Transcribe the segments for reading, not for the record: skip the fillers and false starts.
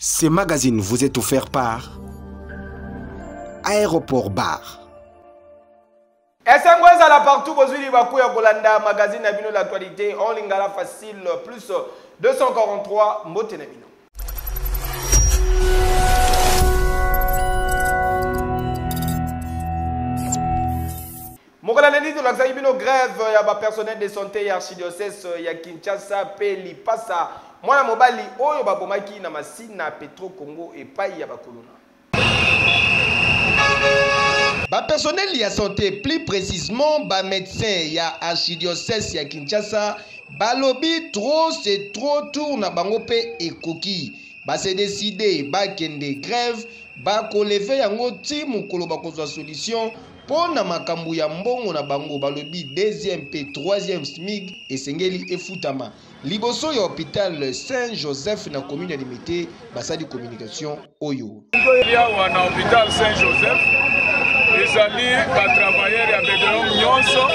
Ces magazines vous est offert par Aéroport Bar. SMWS à la partout, Bozuli Bakuya Kolanda, magazine Nabino l'actualité, en lingala facile, plus 243, Mote Nabino. Mokala Neni de l'Axaïbino grève, il y a personnel de santé, archidiocèse, il y a Kinshasa, Peli, Passa, Mwana Mobali, Oyo Babomaki, Namasina, Petro Congo et Paï Yabakolona. Ba personnel de la santé, plus précisément, ba médecin, il y a archidiocèse, il y a Kinshasa, ba lobby trop, c'est trop tourne à bangope et coquille. Ba se décider, ba kende grève, ba kolever yango ti mukolo ba kozwa solution. Pour na makambu ya mbongo na bango balobi deuxième p troisième SMIC esengeli efutama liboso ya hôpital Saint-Joseph na commune ya Limité basali communication oyo ya wana hôpital Saint-Joseph ezali ba travailleurs ya Bédéon nyonso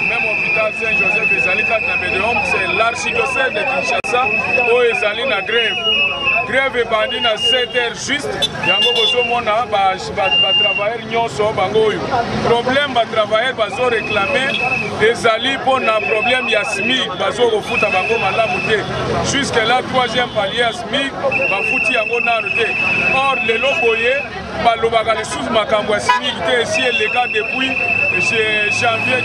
même hôpital Saint-Joseph ezali kat na Bédéon c'est l'archidiocèse de Kinshasa oyo ezali na grève bandi na 7h juste yango bozo mona ba travailleurs nyonso bango oyo problème ba travailleurs bazo réclamer ezali pona problème ya SMIC bazo kofuta bango malamu te jusque là troisième palier ya SMIC bafuti yango nano te or lelo boye balobaka lisusu makambo ya SMIC te esi eleka depuis janvier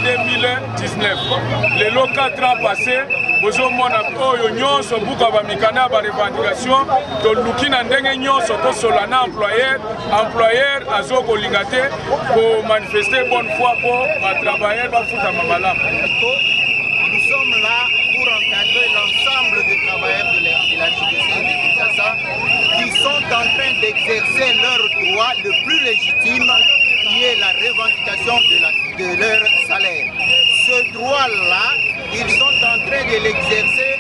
2019 lelo 4 ans passés bozo mona oyo nyonso buka ba mikana ba revendication to lukina ndenge nyonso to solana employeur azoko lingate pour manifester bonne foi pour ba travailleurs ba futa mamala. Nous sommes là pour encadrer l'ensemble des travailleurs de l'archidiocèse de Kinshasa qui sont en train d'exercer leur droit le plus légitime qui est la revendication de leur salaire. Ce droit-là, ils sont en train de l'exercer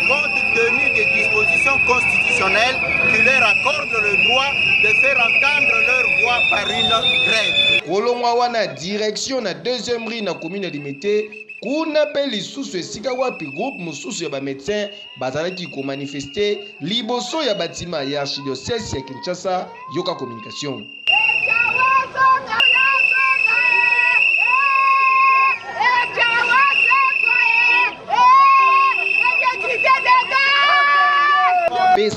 compte tenu des dispositions constitutionnelles qui leur accordent le droit de faire entendre leur voix par une grève. Kolongwa wana direction na deuxième rue na commune ya Limité kuna pe lisusu esika wapi groupe mususu ya ba médecin bazalaki ko manifester liboso ya batima ya archidiocèse ya Kinshasa yoka communication.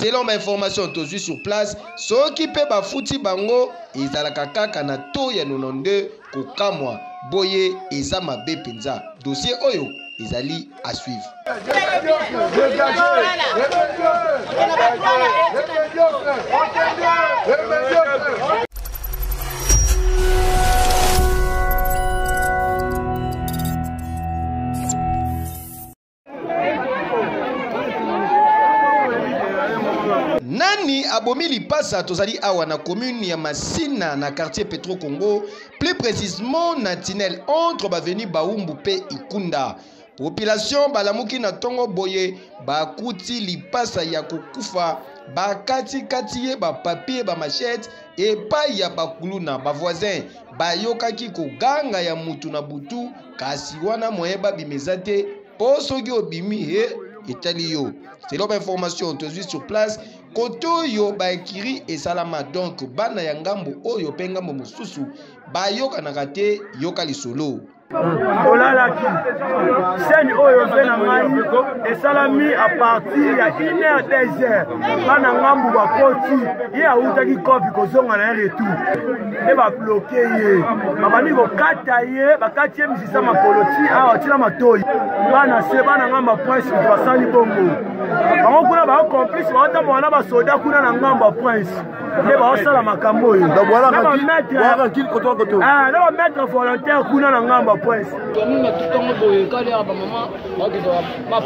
Selon ma information tozu sur place, ceux qui peuvent bafouti bango ezalaka kaka na to ya 92 kokamwa boye eza mabe penza. Dossier oyo ezali à suivre. Nani abomi lipasa tozali awa na commune ya Masina na quartier Petro Congo, plus précisément na tunnel entre baveni Baumbu pe Ikunda. Population balamuki na tongo boye bakuti lipasa ya kokufa bakati ye ba papier ba machette et pa ya bakuluna ba voisin bayokaki koganga ya mutu na butu kasi wana moyeba bimezate posoki obimi he etali yo. Selon l'information tozu sur place koto yo baekiri esalama donc bana ya ngambo oyo pe ngambo mosusu bayoka na kate yoka lisolo olalaki scène oyo mpe na ngai esalami a partir ya 1h 2h bana ngambu bakoti ye autaki kopi kozonga na ye retour e babloke ye babandi kokata ye bakati ye misisa makolo ti awa tina matoi bana se bana ngambu prince basali bongo bango kuna baocomplice baotamboka na basoda kuna na ngambu ya prince nde baosala makambo oyo na bametre volontaire kuna na ngambu ya prince nous mettons boye kala ba mama ba ba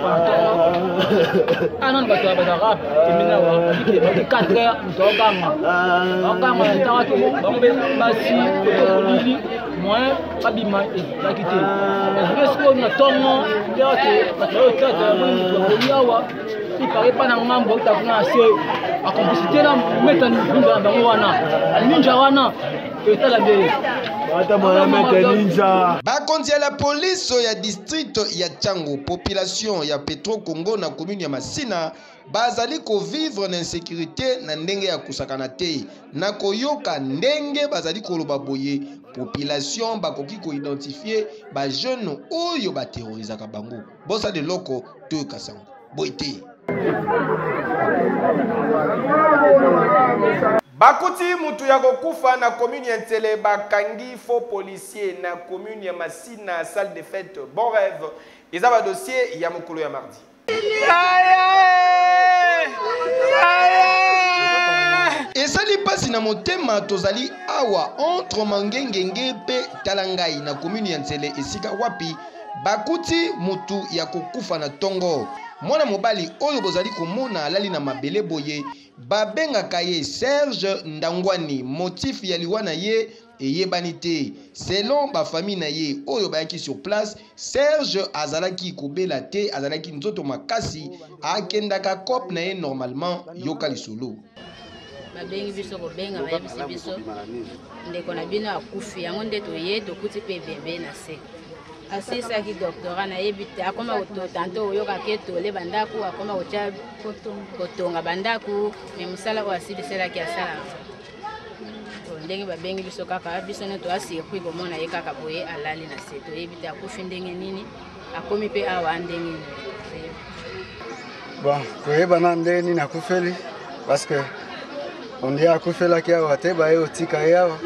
anan ba ba rap kimina wa ki 4h mtogama okama tawatu bombe basi kolili moins babima ekite est-ce qu'on a tongo yote batota mtu yawa ipare pana ngambo takuna se a complicité na metani binga bango wana ninja wana etala be bakonzi ya la police ya district ya Tchango, population ya Petro Congo na commune ya Masina bazali ko vivre na insécurité na ndenge ya kusakana te na koyoka ndenge bazali koloba boye population bakoki ko identifier ba jeune oyo ba terrorisaka bango bosa de loko to kasango boite. Bakuti mutu ya kokufa na commune ya Ntele bakangi faux policier na commune ya Masina salle de fête bon rêve ezaba dossier ya mokolo ya mardi. Esali pasi na motema tozali awa entre Mangengenge pe Talangai na commune ya Ntele esika wapi bakuti mutu ya kokufa na tongo. Mwana mobali oyo bozali komona alali na mabele boye babengaka ye Serge Ndangwani. Motif ya liwana ye eyebani te. Selon ba famille na ye oyo bayaki sur place, Serge azalaki kobela te, azalaki nzoto makasi, akendaka kop na ye normalement yoka lisolo. Babengi biso ko benga bayebisi biso ndeko na bino akufi yango nde toye tokuti pe bebe na se. Asisaki doctorat na yebite akoma tanto oyoka ke tole bandaku akoma ocha kotonga bandaku me musala ko asibisela ki asala ndenge babengi biso kaka biso ne to asirkui komona ye kaka boye alali na se to yebite akufi ndenge nini akomi pe awa ndenge bon koyeba na ndenge nini akufeli parce que on dit akufela ki awa te baye otika yawa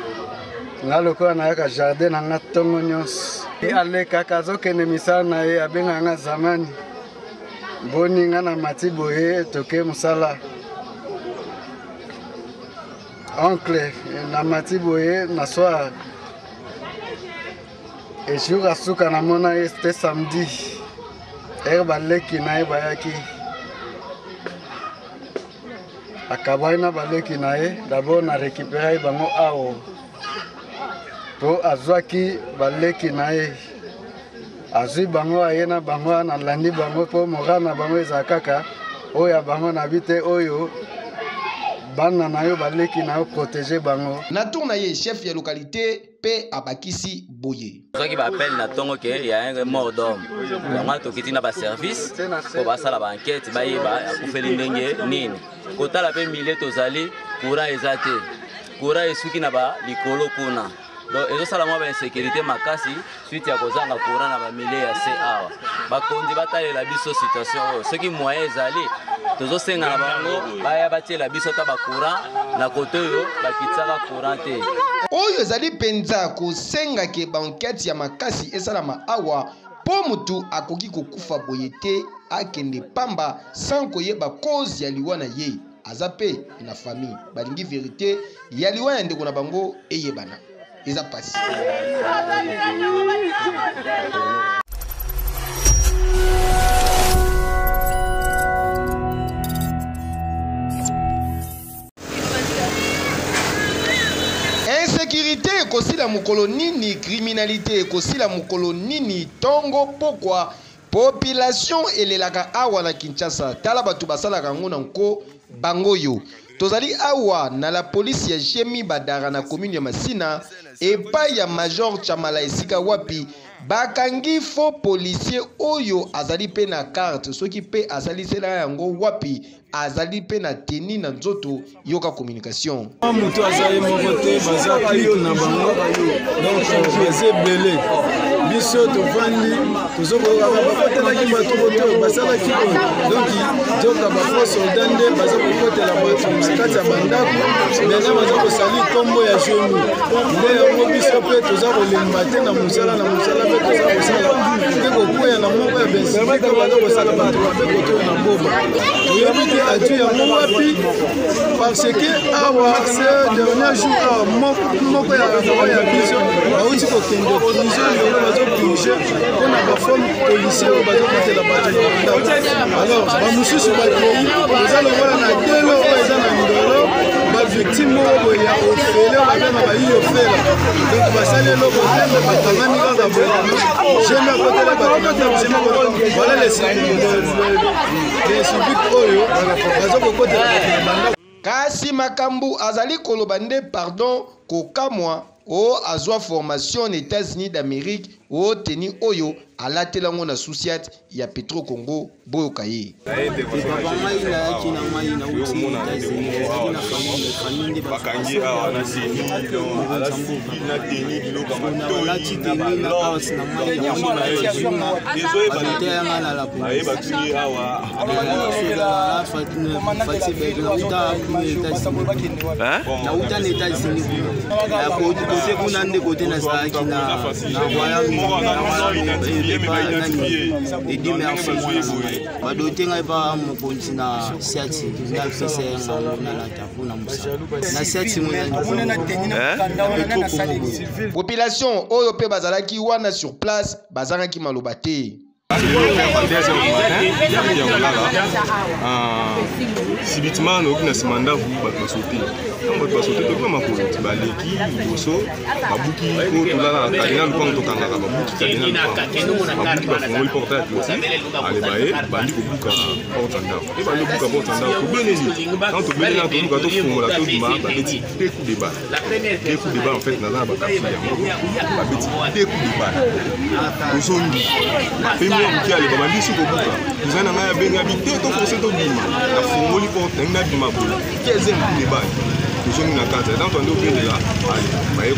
ngalokola na yaka jardin na ngatongo nyonso ale kaka zokende misala na ye abenga nga zamani boni nga na mati boye toke musala oncle na mati boye na soir ejour asuka na mona ye c'était samedi baleki na ye bayaki akabwai na baleki na ye d'abord na récupérer bango awo po azwaki baleki na ye azwi bango aye na bango na landi bango po moral na bango eza kaka oyo bango na bite oyo bana na yo baleki na yo protéger bango na tour na ye chef ya localité pe abakisi boye soki ba appel na tongo ke ya un mort d'homme yango tokiti na ba service ko basala ba enquête bayeba akufeli ndenge nini kotala pe milieu tozali courant eza te courant esuki na ba likolo kuna. Donc, ils ont la insécurité makasi suite à cause de courant na ba milieu ya se awa bakondi batale la biso situation ceux qui moyens ali tozo senga na bango baya batie la biso ta ba courant na kotoyo bakitsaka courant te oyo ezali penza ko senga ke ba enquête ya makasi esalama awa po mutu akoki kokufa boye te akende pamba sans koyeba cause ya liwana ye azape na famille balingi vérité ya liwana ndeko na bango eyebana. Eza pasi. Insécurité ekosila mukolo nini, criminalité ekosila mukolo nini, tongo pokwa population elelaka awa na Kinshasa tala batu basalaka ngo na nko bangoyo. Tozali awa na la police ya Jemi Badara na commune ya Masina epai ya Major Chamala esika wapi bakangi faux policier oyo azali pe na carte soki pe azali sela yango wapi azali pe na teni na nzoto yoka communication mutu azali mokote baza clique na bango donc faisait belé biso tovandi tozokoka bakotelaki bato boto basalaki donc joka bafo soldat nde baza kokotela bato kati ya bandako maintenant baza kosali kombo ya jemu nde yango biso mpe toza kolemba te na mosala mpe toza kosala mpe kokwea na moko ya bensika baza kosala bato bape kotoyo na mboba toyebi te atu yango wapi parce que awa ce dernier jour awa moko ya biso bauti kokende prison lelo bazopurge mpona baforme policier oyo bazokotela bato na bandako alors bamosusu bakei eza lokola na delo oyo eza na ndolo bavictime oyo boye ya ofele oyo babenga bayi ofela donc basali eloko tembe bakangani kaka boye jeme akotela bato na table jeme voilà les civiques oyo bazokokotela bato na bandako kasi makambu azali koloba nde pardon kokamwa o azwa formation aux États-Unis d'Amérique o teni oyo alatelango na Souciat ya Petro Congo boyoka ye. Population oyo pe bazalaki wana sur place bazalaki maloba te. Subitement, nous avons mandat pour sauter. Quand on va sauter, on va sauter. Baleki, Bosso, Babouki, Kotola, Kadena, le pont Tokanga, Babouki, Kadena, Babouki, Bafongo, le portail, allez, Baé, Bandi, Kobuka, Portanda. Et Bandi, Kobuka, Portanda, Koubénézi. Quand on bénit là, tout le gâteau, Fongo, la Todima, Babeti, des coups de balle. Des coups de balle, en fait, Nana, Bakafi, Babeti, des coups de balle. Bossondi, Fais-moi, allez, Babandi, Soukobuka. Nous en avons bien habité, tout français, tout bima. La Fongo, le portail, n'a pas de mal. 15e coup de balle. Nous sommes dans la carte, dans ton dos, là, allez,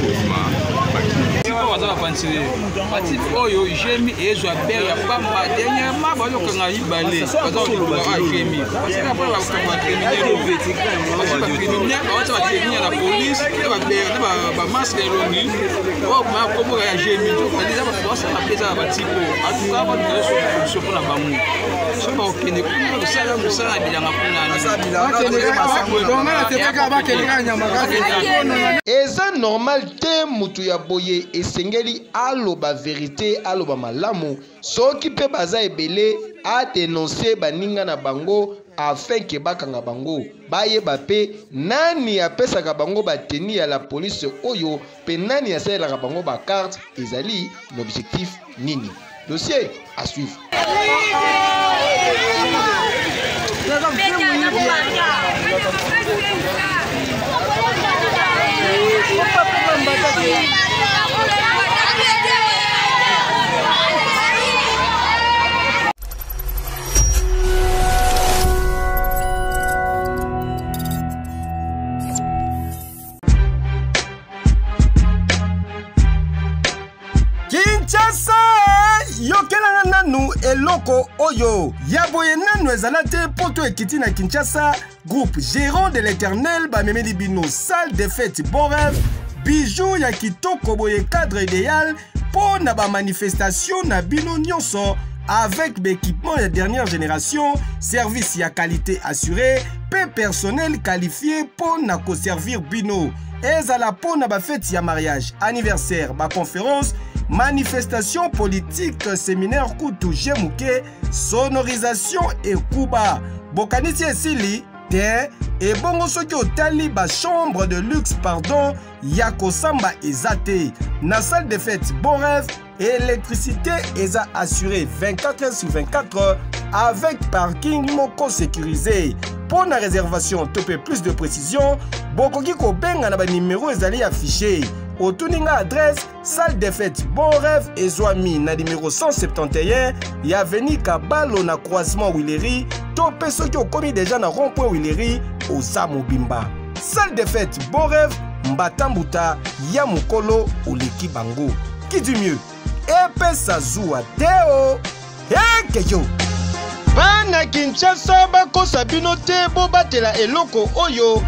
Eza normal te mutu ya boye esengeli aloba vérité aloba malamu soki pe baza ebele a dénoncer baninga na bango afin ke bakanga bango bayeba pe nani apesaka bango bateni ya la police oyo pe nani asalelaka bango ba carte ezali l'objectif nini. Dossier à suivre. Kinshasa yokelanga nanu eloko oyo yaboye nanu ezalate poto ekiti na Kinshasa. Groupe Gérant de l'Éternel bamemeli bino salle de fête bon rêve bijou ya kitoko boye cadre idéal pour na ba manifestation na bino nyonso avec l'équipement de dernière génération, service ya qualité assurée, pe personnel qualifié pour na ko servir bino. Ezala pour na ba fête ya mariage, anniversaire, ba conférence, manifestation politique, séminaire kutu jemuke, sonorisation et kuba. Bokanisi esili et bongo soki otali ba chambre de luxe pardon yako samba ezate na salle de fête bon rêve électricité eza assurée 24 heures sur 24 heures avec parking moko sécurisé. Pour la réservation topé plus de précision bokoki ko benga na ba numéro ezali affiché otuninga adresse salle de fête bon rêve ezwami na numéro 171 ya avenue Kabalo na croisement Willery. Topé soki okomi déjà na rond-point Willery oza mobimba. Salle de fête bon rêve mbatambuta ya mokolo oleki bango. Qui dit mieux? Epesa zuwa teo ekeyo. Bana Kinshasa bakosa bino te bobatela eloko oyo.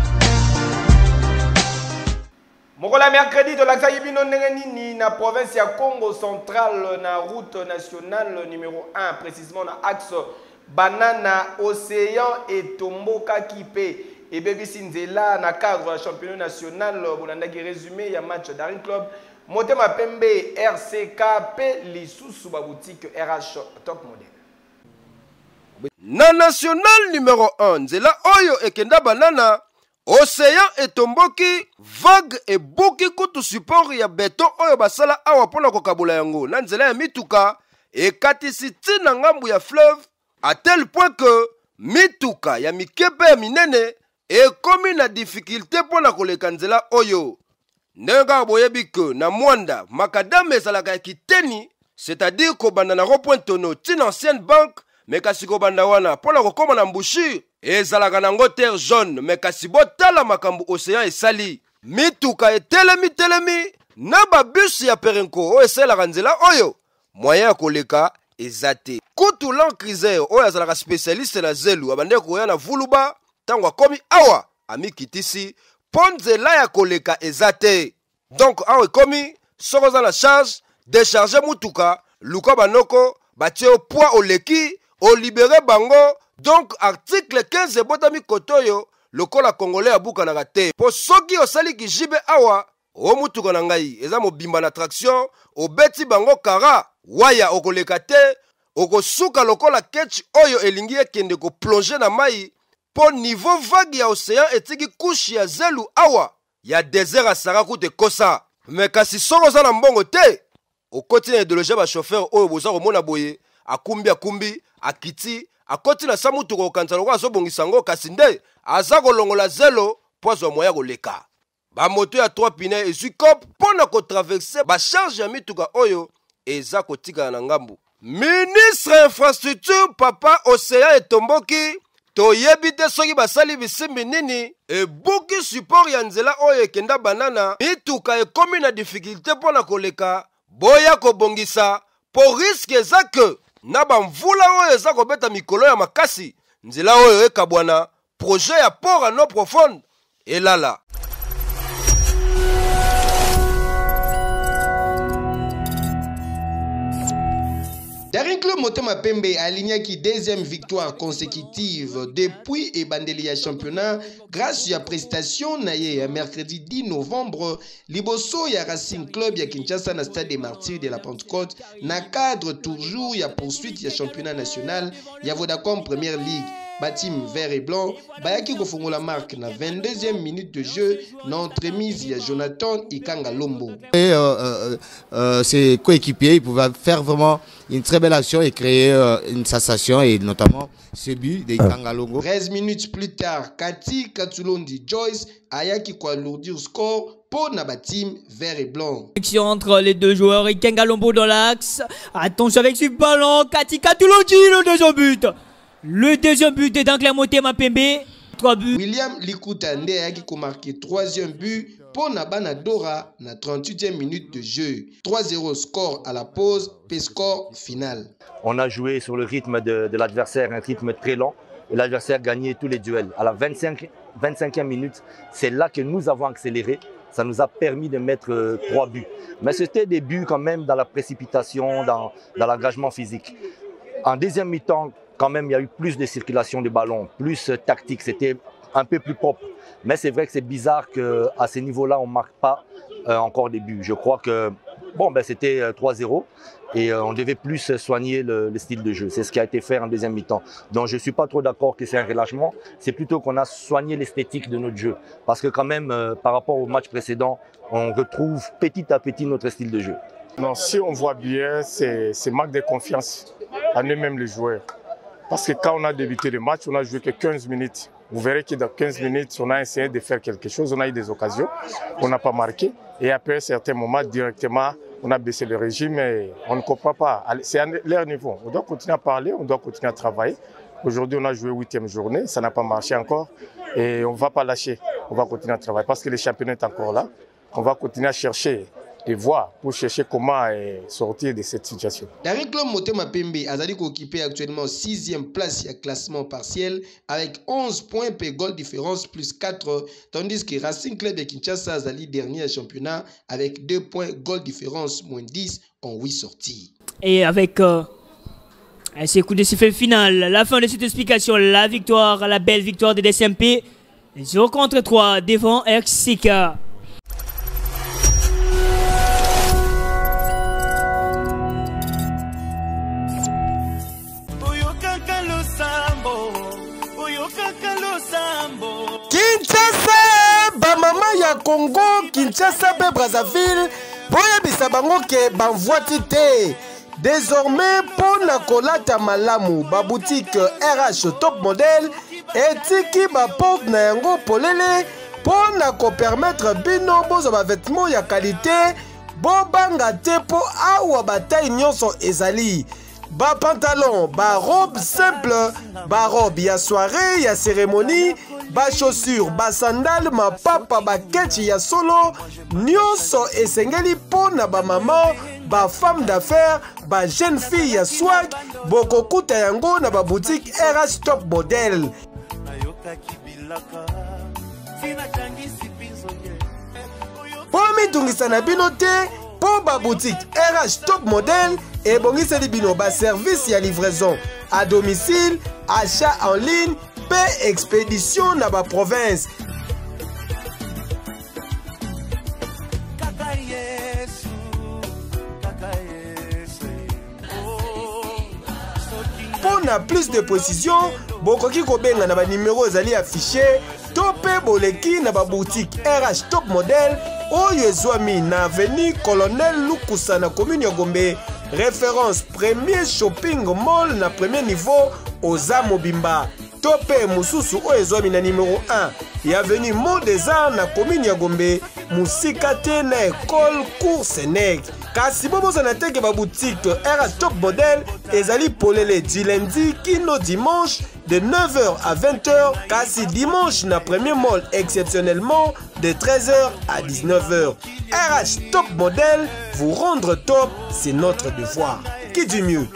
Mokola mercredi de l'accès bino nini na province ya Congo central na route nationale numéro 1 précisément na axe Banana Océan et Tomboka Kipé et Bébé Nzela na cadre championnat national bolandaki résumé ya match d'Arin Club Motema Pembe RCKP lisusu ba boutique RH Top Model. Na national numéro 1 Nzela oyo ekenda Banana Océan etomboki vague et buki kutu support ya beton oyo basala awa pona kokabula yango na nzela ya mituka ekatisi tina ngambu ya fleuve à tel point que mituka ya mikepe ya minene ekomi na difficulté pona koleka nzela oyo. Nenga boyebi ke na mwanda makadame ezalaka ya kiteni, c'est-à-dire kobanda na rond-point tono tina ancienne banque, me kasi kobanda wana mpona kokoma na mbushire ezalaka nango terre jaune, me kasi botala makambo océan esali. Mituka etelemi na babus ya perenko oyo esalaka nzela oyo moyen ya koleka eza te. Kutu l'encriseur oyo azalaka spécialiste na zelu abande koya na vuluba ntango akomi awa amikitisi mpo nzela ya koleka eza te. Donc awa ekomi soko oza na charge décharge mutuka luka banoko batie o poids oleki olibere bango. Donc article 15 ebotami kotoyo lokola congolais abukanaka te mpo soki osali kijibe awa o mutuka na ngai eza mobimba na traction obeti bango kara waya okoleka te, okosuka lokola ketch oyo elingi ekende koplonge na mai po niveau vague ya océan etiki kushi ya zelu awa ya désert asara kute kosa. Me kasi soko oza na mbongo te okoti na idéologie ba chauffeur oyo boza komona boye akumbi akiti akoti na samutuka okanisa lokola azobongisa ngo kasi nde aza kolongola zelo po azwa moya koleka. Bamoto ya 3 pine ezwi cop mpona kotraverse bacharge ya mituka oyo eza kotikala na ngambu. Ministre infrastructure papa océan etomboki toyebi te soki basali bisimbi nini ebuki support ya nzela oyo ekenda banana mituka ekomi na difficulté mpona koleka boya kobongisa po riske eza ke na bamvula oyo eza kobeta mikolo ya makasi nzela oyo ekabwana projet ya port à eau profonde elala. Daring Club Motema Pembe aligné qui deuxième victoire consécutive depuis Ebandelia championnat grâce à la prestation naye mercredi 10 novembre liboso ya Racing Club ya Kinshasa na stade des Martyrs de la Pentecôte na cadre toujours ya poursuite ya championnat national ya Vodacom Première Ligue. Batim vert et blanc, Bayaki Kofongo la marque na 22e minute de jeu na entremise ya Jonathan Ikanga Lombo. Ses coéquipiers pouvaient faire vraiment une très belle action et créer une sensation et notamment ce but de Ikanga Lombo. 13 minutes plus tard, Kati Katsulondi Joyce Ayaki kwa alourdir score pour Nabatim vert et blanc. Entre les deux joueurs, Ikanga Lombo dans l'axe. Attention avec ce ballon, Kati Katsulondi le deuxième but. Le deuxième but est d'Ancler Motema Pembe. 3 buts. William Likuta Ndeyaki qui a marqué 3e but pour Nabana Dora na 38e minute de jeu. 3-0 score à la pause, puis score final. On a joué sur le rythme de l'adversaire, un rythme très lent. Et l'adversaire gagnait tous les duels. À la 25e minute, c'est là que nous avons accéléré. Ça nous a permis de mettre 3 buts. Mais c'était des buts quand même dans la précipitation, dans l'engagement physique. En deuxième mi-temps, quand même, il y a eu plus de circulation de ballon, plus tactique, c'était un peu plus propre. Mais c'est vrai que c'est bizarre qu'à ce niveau-là, on ne marque pas encore des buts. Je crois que c'était 3-0 et on devait plus soigner le style de jeu. C'est ce qui a été fait en deuxième mi-temps. Donc je ne suis pas trop d'accord que c'est un relâchement. C'est plutôt qu'on a soigné l'esthétique de notre jeu. Parce que quand même, par rapport au match précédent, on retrouve petit à petit notre style de jeu. Non, si on voit bien, c'est manque de confiance à nous-mêmes les joueurs. Parce que quand on a débuté le match, on n'a joué que 15 minutes. Vous verrez que dans 15 minutes, on a essayé de faire quelque chose, on a eu des occasions, on n'a pas marqué. Et après un certain moment, directement, on a baissé le régime et on ne comprend pas. C'est à leur niveau. On doit continuer à parler, on doit continuer à travailler. Aujourd'hui, on a joué 8e journée, ça n'a pas marché encore. Et on ne va pas lâcher, on va continuer à travailler parce que le championnat est encore là. On va continuer à chercher des voies pour chercher comment sortir de cette situation. Daring Club Motema Pembe Azali occupé actuellement 6e place à classement partiel avec 11 points per goal différence plus 4, tandis que Racing Club de Kinshasa Azali dernier championnat avec 2 points goal différence moins 10 en 8 sorties. Et avec ces coups de sifflet final, la fin de cette explication, la victoire, la belle victoire de DSMP 0 contre 3 devant RCK. Congo, Kinshasa, Brazzaville, boyebisa bango ke banvoiti te. Désormais, pour Nakolata Malamu, ba boutique RH Top Model, etiki ba porte na yango polele, Pona ko permettre bino bozo ba vêtements ya qualité, bobanga te po awa bataille nyonso ezali. Ba pantalon, ba robe simple, ba robe ya soirée, ya cérémonie, ba chaussures, ba sandales, ma papa, ba ketchi ya solo, nyonso esengeli pona ba maman, ba femme d'affaires, ba jeune fille ya swag, bokokuta yango na ba boutique RH Top Model. Pomi tungisa na bino te, po ba boutique RH Top Model et bongiseli bino ba service ya livraison à domicile, achat en ligne, paie expédition na ba province. Pour na plus de précision, bokoki kobenga na ba numéro ezali affiché, topé boleki na ba boutique RH Top Model, oyo ezwami na avenue Colonel Lukusa na commune ya Gombe. Référence premier shopping mall na premier niveau Oza Mobimba. Topé mususu oyo ezwami na numéro 1 ya avenue Mont des Arts na commune ya Gombe. Musika te na école cours Sénègue. Kasi boboza na teke ba boutique RH Top Model ezali polele du lundi kino dimanche de 9h à 20h. Kasi dimanche na premier mall exceptionnellement de 13h à 19h. RH Top Model, vous rendre top, c'est notre devoir. Qui dit mieux?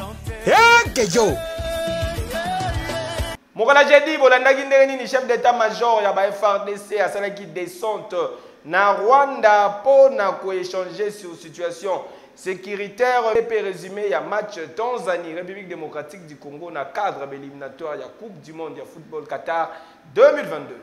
Kejo! Mokala jeudi bolandaki ndenge nini chef d'état-major ya ba FARDC asalaki descente na Rwanda pour échanger sur situation sécuritaire et résumé ya match Tanzanie République démocratique du Congo na cadre éliminatoire ya Coupe du monde ya football Qatar 2022.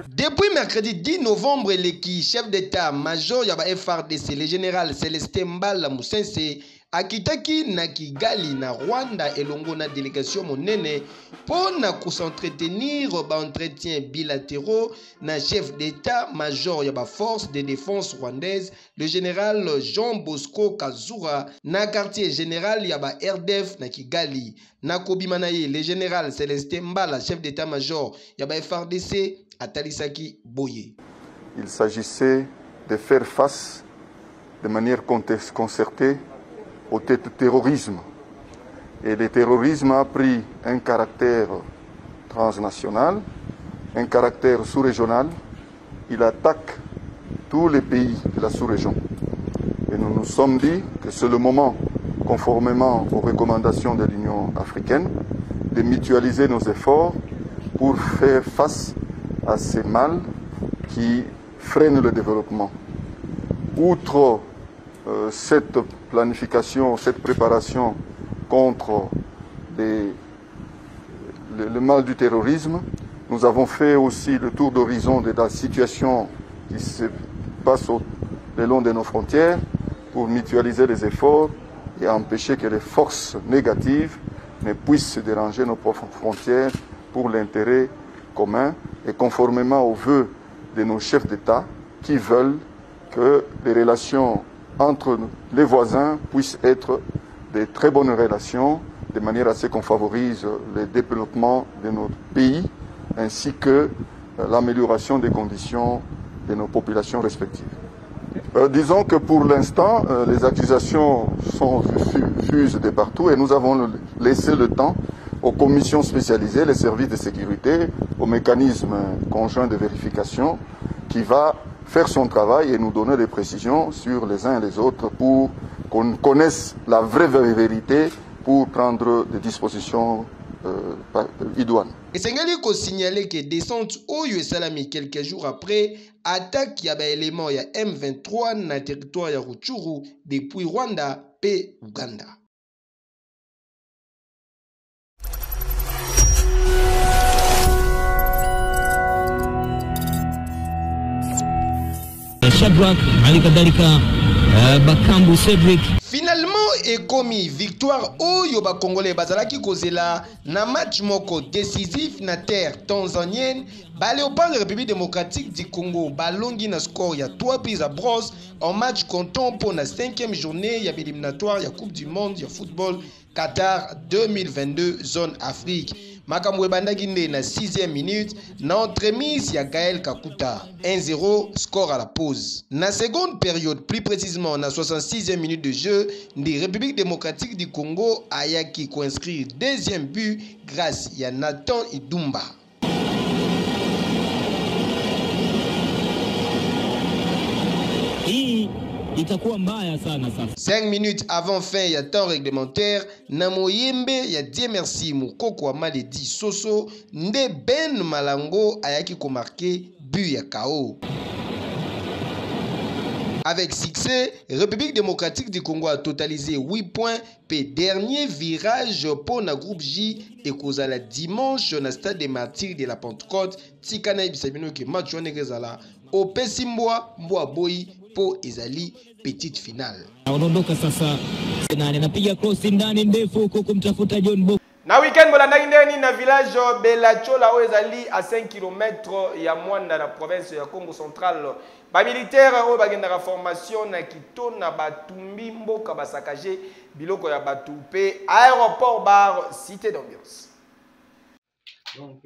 Depuis mercredi 10 novembre, l'équipe chef d'état-major ya ba FARDC le général Célestin Mbala Musense akitaki na Kigali na Rwanda elongo na délégation monene pour s'entretenir ba entretien bilatéraux na chef d'état-major ya ba force de défense rwandaise le général Jean Bosco Kazura na quartier général ya ba RDF na Kigali na kobimanaye le général Célestin Mbala chef d'état-major ya ba FARDC atalisaki boye. Il s'agissait de faire face de manière concertée au terrorisme. Et le terrorisme a pris un caractère transnational, un caractère sous-régional. Il attaque tous les pays de la sous-région. Et nous nous sommes dit que c'est le moment, conformément aux recommandations de l'Union africaine, de mutualiser nos efforts pour faire face à ces mâles qui freinent le développement. Outre cette planification, cette préparation contre le mal du terrorisme, nous avons fait aussi le tour d'horizon de la situation qui se passe le long de nos frontières pour mutualiser les efforts et empêcher que les forces négatives ne puissent déranger nos propres frontières pour l'intérêt commun et conformément aux vœux de nos chefs d'État qui veulent que les relations entre les voisins puissent être de très bonnes relations, de manière à ce qu'on favorise le développement de notre pays ainsi que l'amélioration des conditions de nos populations respectives. Disons que pour l'instant, les accusations fusent de partout et nous avons laissé le temps aux commissions spécialisées, les services de sécurité, au mécanisme conjoint de vérification qui va faire son travail et nous donner des précisions sur les uns et les autres pour qu'on connaisse la vraie vérité pour prendre des dispositions idoines. Et c'est ko signaler que descente Oyo et Salami quelques jours après attaque ya ba élément ya M23 na territoire ya Rutshuru depuis Rwanda et Uganda. Shadrack alikadhalika Bakambu Cedric. Finalement et commis victoire Oyo ba Congolais bazalaki kozela na match moko décisif na terre tanzanienne ba Léopard de République démocratique du Congo balongi na score ya 3 buts à bronze en match comptant pour la 5e journée ya éliminatoire ya Coupe du monde ya football Qatar 2022 zone Afrique. makambo ebandaki nde na 6e minute na entremise ya Gaël Kakuta. 1-0 score à la pause. Na seconde période, plus précisément na 66e minute de jeu, la République démocratique du Congo ayaki ko inscrire deuxième but grâce à Nathan Idumba. Itakuwa mbaya sana sasa. 5 minutes avant fin ya temps réglementaire, na moyembe ya Dieu merci Mukoko wa Maledi Soso nde Ben Malango ayaki ko marquer but ya KO. Avec succès, République démocratique du Congo a totalisé 8 points, puis dernier virage pour le groupe J et causa la dimanche dans le stade des martyrs de la Pentecôte, Tikana Ibisabino qui match on ezala au Pesimboa Mboa Boy pour ezali petite finale. Anaondoka sasa. Senani anapiga cross ndani ndefu huko kumtafuta John Bo. Na weekend bolandaki ndeni na village Belachola oyo ezali à 5 km ya Mwanda na province ya Congo central. Ba militaire oyo bagendaka formation na Kito na batumbi mboka basakaje biloko ya batu pe aéroport bar cité d'ambiance. Donc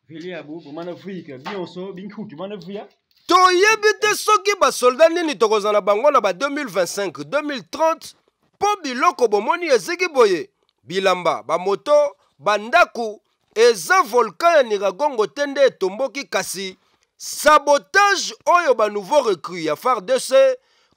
vili abu bomana vuika bionso binkutu mana vuya. toyebi te soki basoldat nini tokozala bango na ba 2025 2030 po biloko bomoni eziki boye bilamba bamoto bandaku eza volcan ya Nyiragongo te nde etomboki kasi sabotage oyo ba nouveau recrue ya FARDC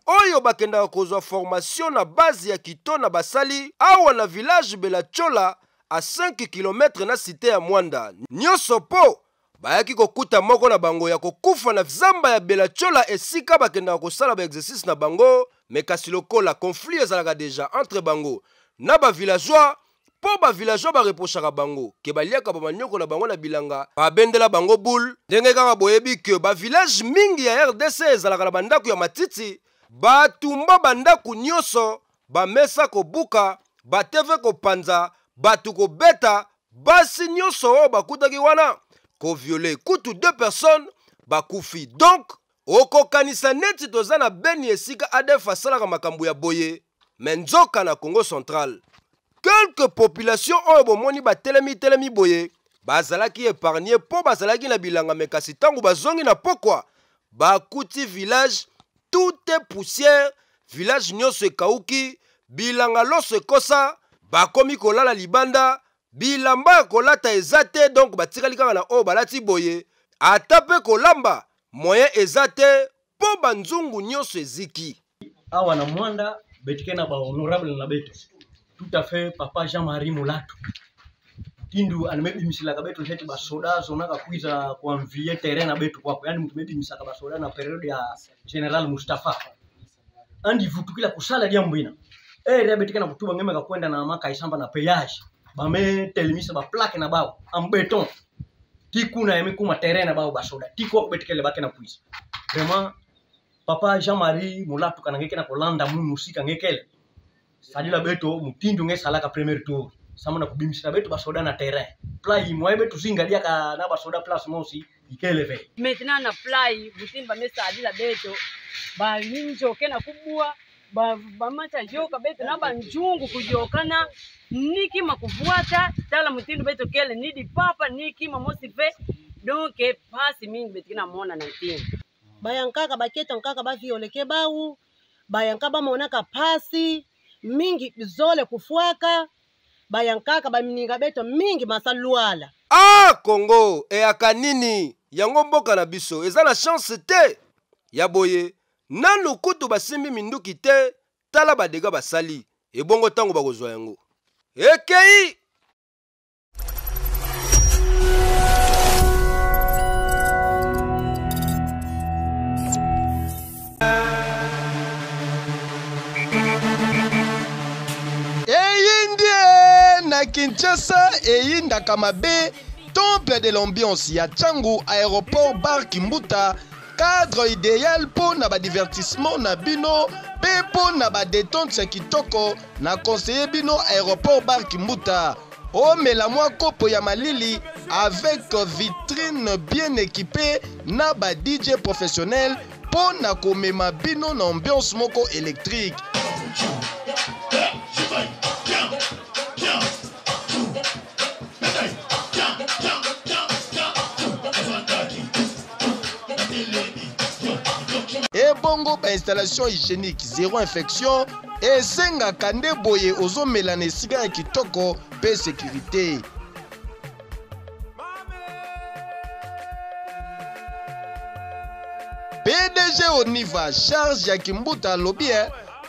oyo bakendaka kozwa formation na base ya Kito na basali awa na village Belachola à 5 km na cité ya Mwanda nyonso po bayaki kokuta moko na bango ya kokufa na zamba ya Belachola esika bakendaka kosala ba exercice na bango me kasi lokola conflit ezalaka deja entre bango na ba villageois po ba villageois ba reprochaka bango ke baliaka ba manyoko na bango na bilanga babendela bango boule ndenge kaka boyebi ke ba village mingi ya RDC ezalaka na bandako ya matiti batumba bandako nyonso bamesa kobuka bateve kopanza batu kobeta basi nyonso oyo bakutaki wana ko violer kutu 2 personnes bakufi donc okokanisa neti toza na beni esika ADF asalaka makambo ya boye menzoka na Congo central quelques populations oyo bomoni batelemi boye bazalaki épargné po bazalaki na bilanga mekasi tangu bazongi na pokwa bakuti village tout est poussière village nyonso ekauki bilanga loso ekosa bakomi kolala libanda bilamba ya kolata eza te donc batikali kaka na oyo balati boye ata pe kolamba moyen eza te po banzungu nyonso eziki awa na Mwanda betikena ba honorable na beto tout à fait papa Jean-Marie Moulato tindu animebimisila beto nsheti ba soda zonaka kuiza kwa mvie terrain na beto kwako yani mtu mebimisaka ba soda na periode ya General Mustafa andi vutukila kusala jambo ina ya betikena kutuba ngeme ka kwenda na maka isamba na payage bame telemisa ba plaque na bao en béton tikuna yemi kuma terrain na bao basoda tiko betikele bakena kuiza vraiment papa Jean-Marie Moulato kanangeke na kolanda munu sika ngekele sadila beto mutindu ngesalaka premier tour samana kubimisira beto basoda na terrain play moye beto zingalia ka na basoda place mosi ikeleve maintenant na play mutimba mesa sadila beto ba ninjo kena kubua ba mata joka beto na banjungu kujokana niki makufuata tala mutindu beto kele nidi papa niki mamosife donc pasi mingi beto kina mona na ntindu bayankaka baketa nkaka ba violeke bawu bayanka ba monaka pasi mingi zole kufuaka bayankaka bamininga beto mingi masaluala Congo eyaka nini yango mboka na biso eza na chance te ya boye nanu kutu basimbi minduki te tala badega basali ebongo tango bakozwa yango ekei na Kinshasa eyindaka mabe temple de l'ambiance ya Tchangu aéroport bar Kimbuta cadre idéal pour na ba divertissement na bino pe pour na ba détente ya kitoko na conseiller bino aéroport bar Kimbuta o mela mwa kopo ya malili avec vitrine bien équipée na ba DJ professionnel pour na komema bino na ambiance moko électrique. Et bongo ba installation hygiénique, zéro infection. Et senga kande boye ozo melane siga kitoko pe sécurité. PDG Oniva charge ya Kimbuta lobby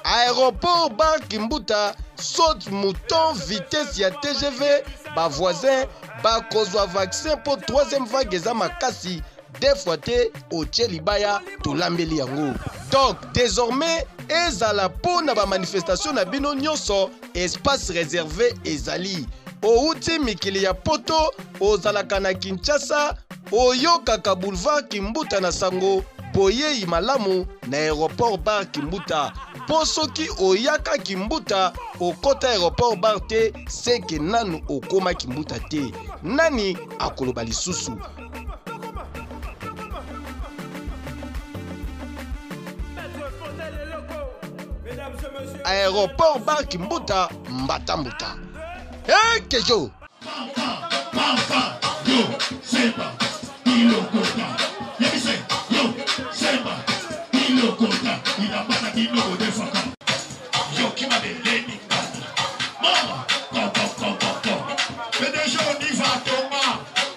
aéroport bar Kimbuta saute mouton vitesse ya TGV ba voisin ba kozwa vaccin pour troisième vague eza makasi deux fois te otie libaya tolambeli yango. Donc désormais ezala pona ba manifestation na bino nyonso espace réservé ezali outi mikili ya poto ozalaka na Kinshasa oyokaka boulevard Kimbuta na sango boyei malamu na aéroport bar Kimbuta. Posoki oyaka Kimbuta okota aéroport bar te seke nanu okoma Kimbuta te. Nani akoloba lisusu? Aéroport bar Kimbuta Mbatambuta. Hey Kejo!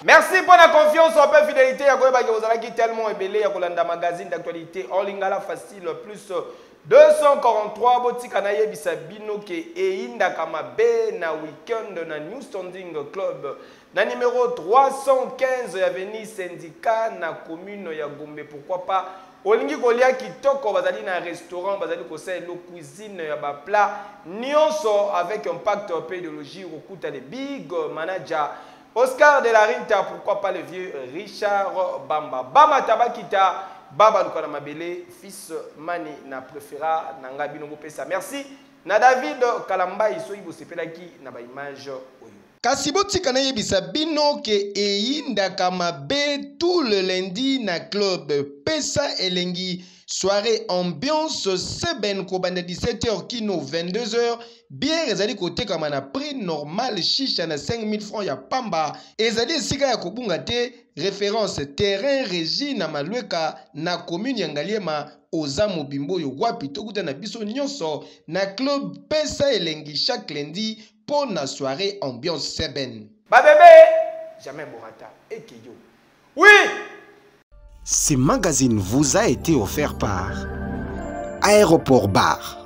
Merci pour la confiance en peu fidélité. Vous avez tellement ébélé. Il y a un magazine d'actualité en lingala facile plus 243 botikanaye bisabino ke einda kama be na weekend na New Standing Club na numéro 315 avenue Syndicat na commune ya Gombe. Pourquoi pas olingi kolia kitoko bazali na restaurant bazali kosa lo cuisine ya ba plat nyonso avec un pacte pédologie okuta les big manager Oscar de la Rinta, pourquoi pas le vieux Richard Bamba. Bama Tabakita, Baba Lukana Mabele, fils Mani na préféra Nanga Binongo Pesa. Merci. Na David Kalamba, iso ibo sepelaki na ba image oyo. Kasiboti kanaye bisabino ke einda kama be tout le lundi na club Pesa Elengi. Soirée ambiance seben kobanda 17h kino 22h. Bien ezali kote kama na prix normal chicha na 5000 francs ya pamba. Ezali sika ya kobunga te. Référence terrain régie na malweka na commune ya Ngaliema oza mobimbo yo wapi tokuta na biso nyonso na club Pesa Elengi chaque lundi pour na soirée ambiance seben. Ba bébé, jamais Borata et Keyo. Oui! Ce magazine vous a été offert par Aéroport Bar.